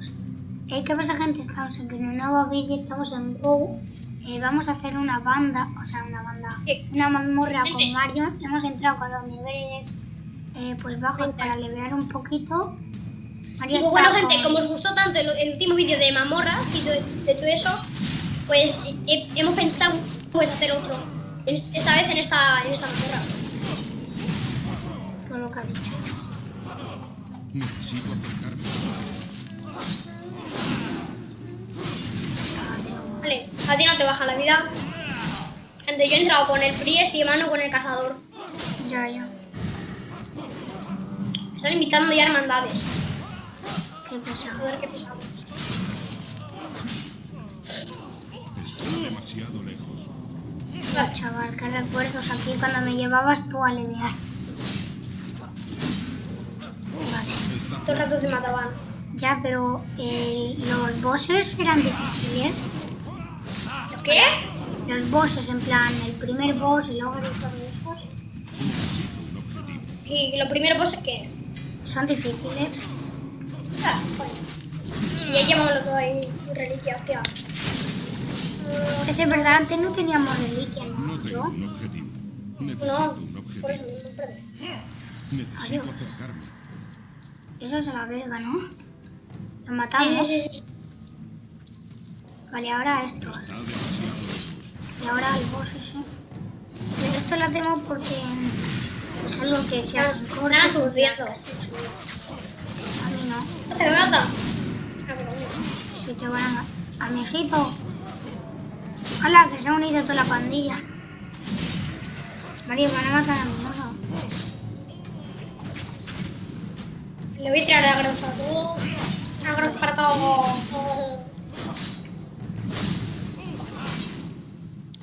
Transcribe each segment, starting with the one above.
chicos. ¿Qué pasa, gente? Estamos en un nuevo vídeo, estamos en WoW. Vamos a hacer una banda, una mazmorra con Mario. Hemos entrado con los niveles pues bajos para liberar un poquito. Y bueno, gente, como os gustó tanto el último vídeo de mazmorras y de todo eso, pues hemos pensado pues hacer otro. Esta vez en esta mazmorra. Por lo que ha dicho. Necesito acercarme. Vale, a ti no te baja la vida. Gente, yo he entrado con el priest y mano con el cazador. Ya. Me están invitando ya hermandades. Qué pesado. Joder, qué pesado. Estoy demasiado lejos. Chaval, qué recuerdos aquí cuando me llevabas tú a aliviar. Vale. Todo el rato te mataban. Ya, pero los bosses eran difíciles. ¿Los qué? Los bosses, en plan, el primer boss, el ogro y todos esos. Necesito un objetivo. Y lo primero pues es que... Son difíciles. Ah, joder. Y ya llevámoslo todo ahí, reliquia, hostia. Es verdad, antes no teníamos reliquias, No ¿no? tengo un objetivo. Necesito No, un objetivo. por eso mismo, espérate. Necesito Adiós. acercarme. Eso es a la verga, ¿no? Lo matamos. Sí. Vale, ahora estos. Está demasiado lejos. Y ahora el boss ese. Pero esto lo hacemos porque es algo que se hace corto. Están aturdiendo. A mí no. ¿Te lo mata? Ah, pero no. Si te van a matar. Amiguito. Hola, que se ha unido toda la pandilla. Mario, van a matar a mi mono. Le voy a tirar la grosa a todo. La grosa para todo.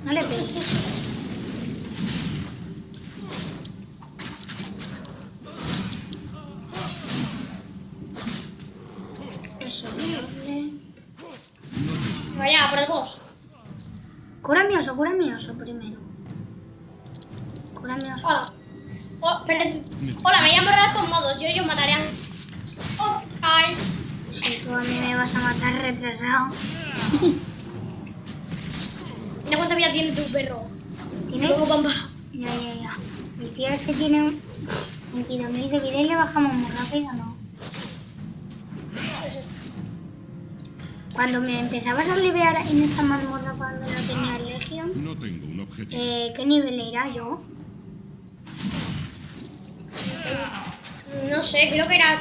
No le pegues. Eso, doble. Vaya, por el boss. Cura mi oso primero. Cura mi oso. Hola. Oh, espérate. Hola, me llamo Rascon Modos. Yo mataré a... Oh, ay. Si tú a mí me vas a matar retrasado. Mira cuánta vida tiene tu perro. ¿Tiene? Luego, pampa. Ya. El tío este tiene un 22.000 de vida y le bajamos muy rápido, ¿no? Cuando me empezabas a aliviar en esta mazmorra cuando no tenía Legion, No tengo un objetivo. ¿qué nivel era yo? No sé, creo que era...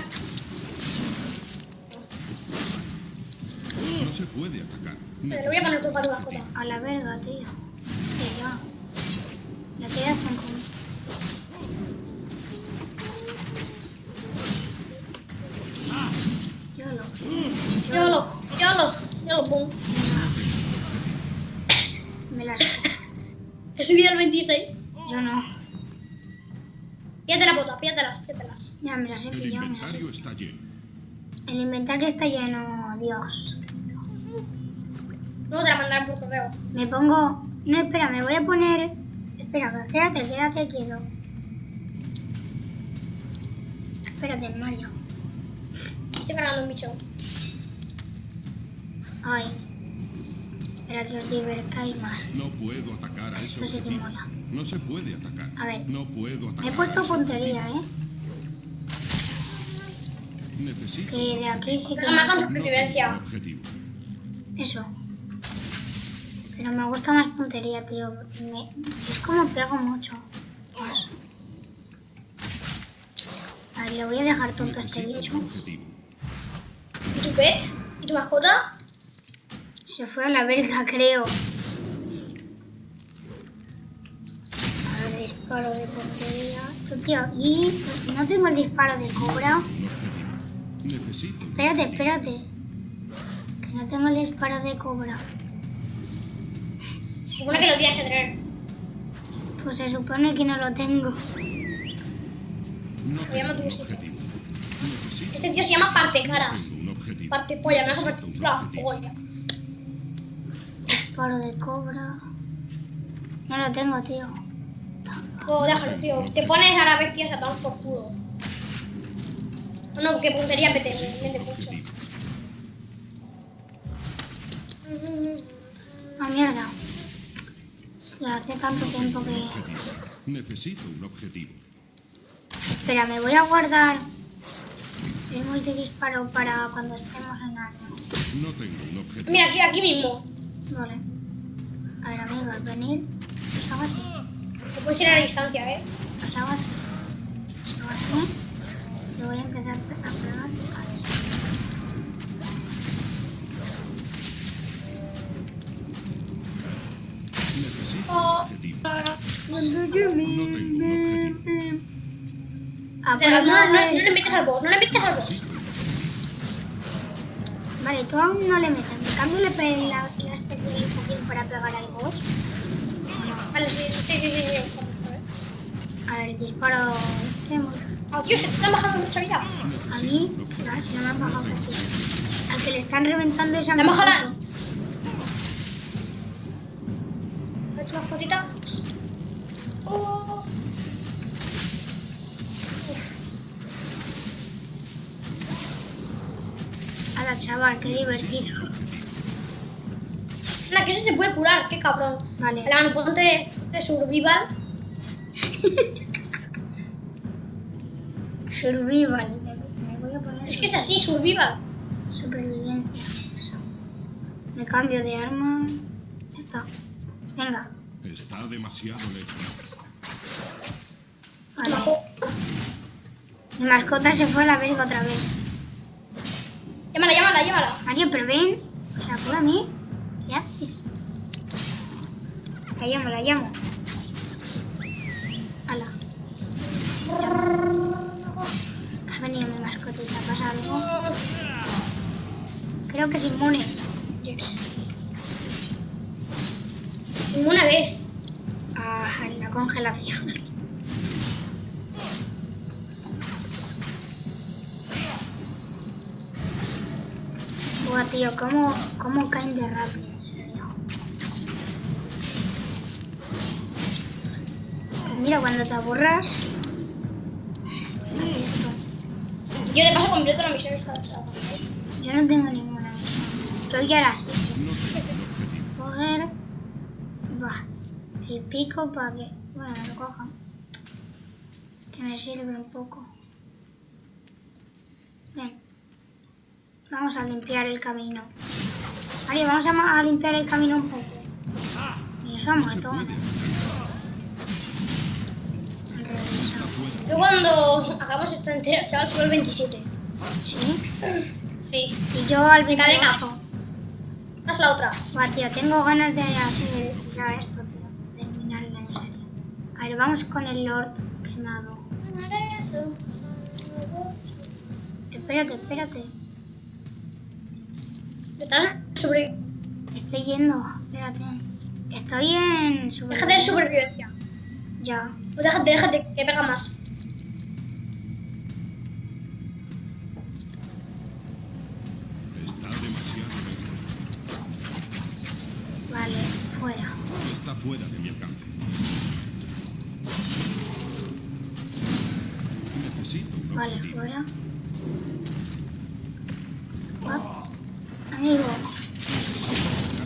No se puede atacar. Pero lo voy a poner tu para tu mascota. A la verga, tío. Que ya. Le quedas en con... Yo lo pongo. Me las... He subido al 26. Yo no. Píllate la bota, píllatelas. Ya me las he El pillado. inventario está lleno. El inventario está lleno, Dios. Luego te la mandaré por correo. Me pongo... No, espera, me voy a poner... Espera, quédate quieto. Espérate, Mario. Estoy cargando un bicho. Ay. Espera que os divertáis más. No puedo atacar a ese Esto sí que objetivo. mola. No se puede atacar. A ver. No puedo atacar. Me he puesto a ese puntería, objetivo. ¿eh? Necesito. Que de aquí sí que... Pero más con No tengo supervivencia. un objetivo. Eso. Pero me gusta más puntería, tío. Es como pego mucho. Más. A ver, le voy a dejar tonto a este Necesito bicho. un objetivo. ¿Y tu pet? ¿Y tu mascota? Se fue a la verga, creo. A ver, disparo de tontería. Tío, y no tengo el disparo de cobra. Un objetivo. Necesito. un Espérate. objetivo. Que no tengo el disparo de cobra. Se supone que lo tienes que tener. Pues se supone que no lo tengo. No Me llama tengo tu un visita. objetivo. Necesito. Este tío se llama parte caras. Tengo un objetivo. Parte polla, me vas a Necesito partir un la objetivo. polla. Disparo de cobra. No lo tengo, tío. Oh, déjalo, tío. Te pones a la bestia a tomar por culo. No, que puntería PT, me vende mucho. Ah, mierda. Ya hace tanto tiempo que... Objetivo. Necesito un objetivo. Espera, me voy a guardar el multidisparo para cuando estemos en área. No tengo un objetivo. Mira, aquí mismo. Vale. A ver, amigos, venir. Pues hago así. Te puedes ir a la distancia, ¿eh? Pues hago así. Pues hago así. Le voy a empezar a pegar. A ver. Necesito un Oh. objetivo. No, No tengo un objetivo. Ah, por no, aquí no no le metes al boss, no le metes al boss. Necesito un objetivo. Vale, tú aún no le metes. En cambio le pegué la especialización para pegar al boss. Vale, sí. A ver, disparo este muy... Oh, tío, es que te están bajando mucha vida. A mí, no, si no me han bajado casi. Al que le están reventando esa... ¿Le han bajado la...? ¿Me he hecho una cosita? Oh. Hala, chaval, qué divertido. Anda, que ese se puede curar, qué cabrón. Vale. Alan, ponte survival. Survival. Me voy a poner... Es que es así, survival. Supervivencia. Eso. Me cambio de arma. Ya está. Venga. Está demasiado lejos. Vale. Mi mascota se fue a la verga otra vez. Llámala. Mario, pero ven. O sea, por a mí. ¿Qué haces? La llamo. Hala. Ha venido mi mascotita. ¿Pasa algo? Creo que es inmune. Una vez. A la congelación. Buah, tío, ¿cómo caen de rápido? En serio. Mira, cuando te aburras... Dale esto. Yo de paso completo la misión esta. Yo no tengo ninguna misión. Estoy ya a las 7. No tengo un objetivo. Coger... Va. El pico para que... Bueno, lo coja. Que me sirve un poco. Ven. Vamos a limpiar el camino. Vale, vamos a limpiar el camino un poco. Y eso No se mató. puede. Yo cuando acabamos esta entera, chaval, solo el 27. Sí. Sí. Y yo al Venga, 28. Haz la otra. Buah, tío, tengo ganas de hacer ya esto, tío. Terminarla en serio. A ver, vamos con el Lord quemado. Espérate. ¿Estás sobre...? Estoy yendo. Espérate. Estoy en... Déjate de supervivencia. Ya. Pues déjate, que pega más. Está demasiado lejos. Vale, fuera. Está fuera de mi alcance. Necesito un Vale, objetivo. fuera. Amigo.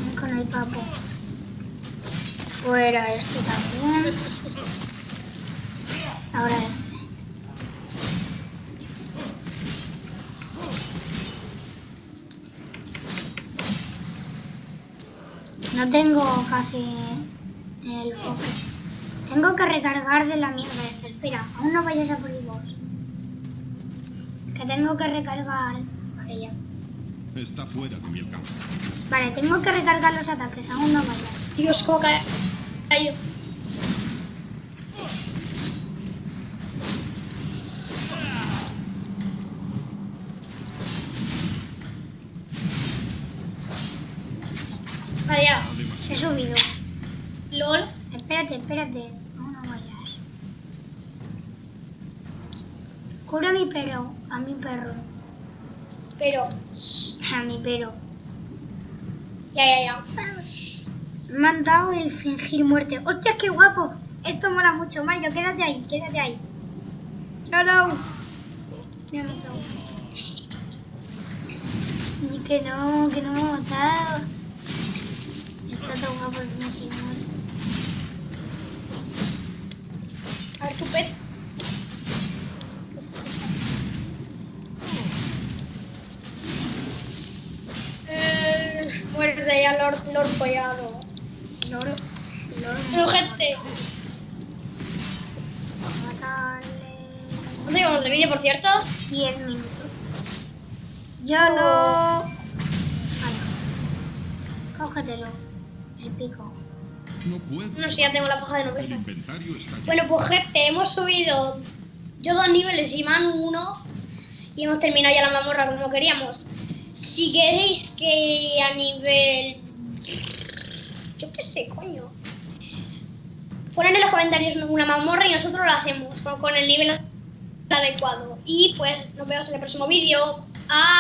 Ven con el papo. Fuera este también. Ahora este. No tengo casi el foco. Tengo que recargar de la mierda esta. Espera, aún no vayas a por el boss. Que tengo que recargar. Vale, ya. Está fuera de mi alcance. Vale, tengo que recargar los ataques, aún no vayas. Dios, cómo cae. Cayó. Vale, ya. Está demasiado. He subido. LOL. Espérate. Aún no vayas. Cura a mi perro. A mi perro. Pero... A mi perro. Ya. Me han dado el fingir muerte. ¡Hostia, qué guapo! Esto mola mucho, Mario. Quédate ahí. No. Me han matado. Y que no me ha matado. Esto Tanto guapo es un señor. A ver tu pet. Muerde ya Lord Collado. Loro. Pero gente, Matarle. ¿cuánto llevamos de vídeo, por cierto? 10 minutos. Yo lo... Cógetelo. El pico. No puedo. No sé, ya tengo la paja de El nobleza. inventario está lleno. Bueno, pues gente, hemos subido yo 2 niveles y Manu 1 y hemos terminado ya la mazmorra como queríamos. Si queréis que a nivel... yo qué sé, coño. Poned en los comentarios una mazmorra y nosotros la hacemos con el nivel adecuado. Y pues nos vemos en el próximo vídeo. ¡Adiós!